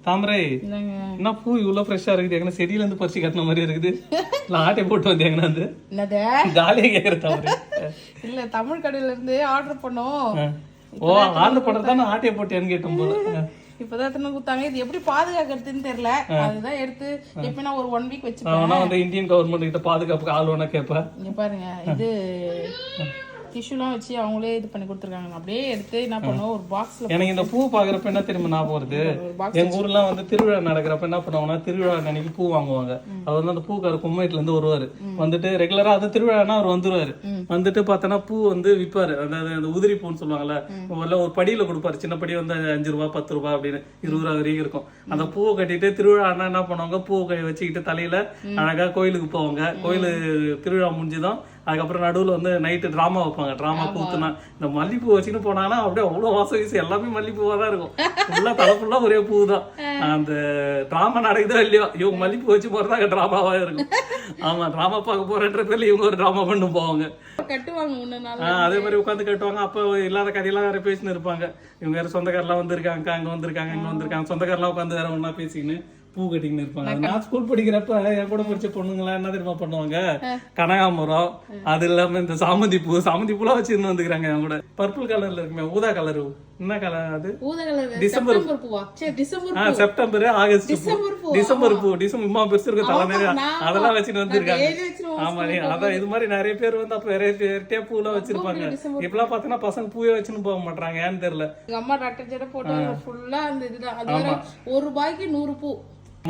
தாமரை என்ன பூ இவ்வளவு ஃப்ரெஷ்ஷா இருக்குது? எங்கன்னா செடியில இருந்து பறிச்சு கட்டின மாதிரி இருக்குது. இல்ல ஆட்டை போட்டு வந்தீங்கன்னா வந்து ஜாலியா கேக்குற தாமரை. இல்ல தமிழ் கடையில இருந்து ஆர்டர் பண்ணோம். ஓ ஆர்டர் பண்றதுதான் ஆட்டையை போட்டேன்னு கேட்டோம் போல. இப்பதான் எத்தனை கொடுத்தாங்க. இது எப்படி பாதுகாக்கிறதுன்னு தெரியல. அதுதான் எடுத்து எப்படின்னா ஒரு 1 வீக் வச்சுப்பேன். வந்து இந்தியன் கவர்மெண்ட் கிட்ட பாதுகாப்புக்கு ஆள் வேணா கேட்பேன். இங்க பாருங்க, இது டிஷ்யூலாம் வச்சு அவங்களே இது பண்ணி கொடுத்துருக்காங்க. அப்படியே எடுத்து என்ன பண்ணுவோம், ஒரு பாக்ஸ்ல. எனக்கு இந்த பூ பாக்குறப்ப என்ன திரும்ப ஞாபகம் வருது, எங்க ஊர்லாம் வந்து திருவிழா நடக்கிறப்ப என்ன பண்ணுவாங்கன்னா, திருவிழா அன்னைக்கு பூ வாங்குவாங்க. அவர் வந்து அந்த பூக்கார கும்மைட்டுல இருந்து வருவாரு. வந்துட்டு ரெகுலரா அது திருவிழானா அவர் வந்துருவாரு. வந்துட்டு பார்த்தோன்னா பூ வந்து விற்பாரு. அந்த உதிரி பூன்னு சொல்லுவாங்கல்ல, ஒரு படியில கொடுப்பாரு. சின்ன படி வந்து 5 ரூபாய் 10 ரூபாய் அப்படின்னு 20 ரூபா வரைக்கும் இருக்கும். அந்த பூவை கட்டிட்டு திருவிழானா என்ன பண்ணுவாங்க, பூவை வச்சுக்கிட்டு தலையில அழகா கோயிலுக்கு போவாங்க. கோயிலு திருவிழா முடிஞ்சுதான் அதுக்கப்புறம் நடுவில் வந்து நைட்டு ட்ராமா வைப்பாங்க. ட்ராமா கூத்துனா இந்த மல்லிப்பூ வச்சுன்னு போனாங்கன்னா அப்படியே அவ்வளோ வாசம் வீசு. எல்லாமே மல்லிப்பூவாக தான் இருக்கும். ஃபுல்லாக தலை ஃபுல்லாக ஒரே பூ தான். அந்த ட்ராமா நடக்குதோ இல்லையோ, இவங்க மல்லிப்பூ வச்சு போகிறதா அங்கே ட்ராமாவாக இருக்கும். ஆமாம், ட்ராமா பார்க்க போகிறன்ற பேரில் இவங்க ஒரு ட்ராமா பண்ணு போவாங்க. அதே மாதிரி உட்காந்து கட்டுவாங்க. அப்போ இல்லாத கதையெல்லாம் வேற பேசின்னு இருப்பாங்க. இவங்க வேற சொந்தக்காரெல்லாம் வந்திருக்காங்க, அங்கே வந்திருக்காங்க, இங்கே வந்திருக்காங்க. சொந்தக்காரெல்லாம் உட்காந்து வேற ஒன்றா பேசிக்கின்னு பூ கட்டின்னு இருப்பாங்க. நான் ஸ்கூல் படிக்கிறப்ப என் கூட படிச்ச பொண்ணுங்களா என்ன தெரியுமா பண்ணுவாங்க, கனகாமரம், அது இல்லாம இந்த சாமந்தி பூலாம் வச்சிருந்து வந்துக்கிறாங்க. என் கூட பர்பிள் கலர்ல இருக்குமே, ஊதா கலரு, என்ன கலர் அது, டிசம்பர் செப்டம்பர் ஆகஸ்ட் டிசம்பர் பூ, டிசம்பர் பெருசு இருக்கு தலை நிறைய, அதெல்லாம் வச்சுட்டு வந்திருக்காங்க. ஆமா, அதான் இது மாதிரி நிறைய பேர் வந்து அப்ப வெரைட்டியா பூ எல்லாம் வச்சிருப்பாங்க. இப்பெல்லாம் பாத்தீங்கன்னா பசங்க பூவே வச்சுன்னு போக மாட்டாங்க, ஏன்னு தெரியல. எங்க அம்மா டாக்டர் ஜட போட்டு ஃபுல்லா அந்த இதுதான். அது வேற 1 ரூபாய்க்கு 100 பூ.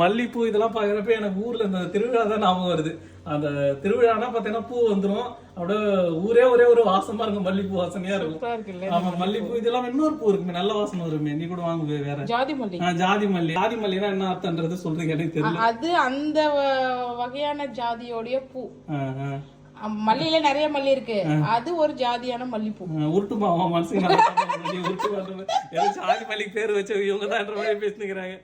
மல்லிப்பூ இதெல்லாம் பாக்குறப்ப எனக்கு ஊர்ல இந்த திருவிழா தான் ஞாபகம் வருது. அந்த திருவிழானா பாத்தீங்கன்னா பூ வந்துடும், அப்படியே ஊரே ஒரு வாசமா இருக்கும். மல்லிப்பூ வாசனையா இருக்கும். ஆமா, மல்லிப்பூ இதெல்லாம் இன்னொரு பூ இருக்குமே, நல்ல வாசனை வருமே, நீ கூட வாங்குவே. வேற ஜாதி மல்லினா என்ன அர்த்தம்ன்றது சொல்றீங்க, எனக்கு தெரியல. அது அந்த வகையான ஜாதியோடைய பூ. மல்லியில நிறைய மல்லி இருக்கு, அது ஒரு ஜாதியான மல்லிப்பூ. உருட்டுமா மனசுக்கு ஜாதி மல்லிக்கு பேர் வச்சு இவங்க தான் பேசினுக்கிறாங்க.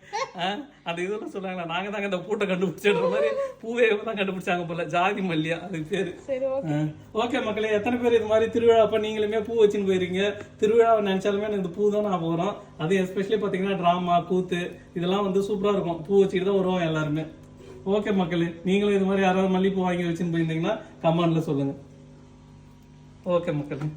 அந்த இதெல்லாம் சொல்றாங்களா, நாங்க தாங்க இந்த பூட்டை கண்டுபிடிச்சன்ற மாதிரி பூவே தான் கண்டுபிடிச்சாங்க போல, ஜாதி மல்லியா அதுக்கு பேரு. ஓகே மக்களே, எத்தனை பேர் இது மாதிரி திருவிழா அப்ப நீங்களுமே பூ வச்சுன்னு போயிருக்கீங்க? திருவிழாவை நினைச்சாலுமே இந்த பூ தான் நான் போறோம். அது எஸ்பெஷலி பாத்தீங்கன்னா டிராமா கூத்து இதெல்லாம் வந்து சூப்பரா இருக்கும். பூ வச்சுட்டு தான் வருவோம் எல்லாருமே. ஓகே மக்களே, நீங்களும் இது மாதிரி யாராவது மல்லிப்பூ வாங்கி வச்சுன்னு போயிருந்தீங்கன்னா கமெண்ட்ல சொல்லுங்க. ஓகே மக்களே.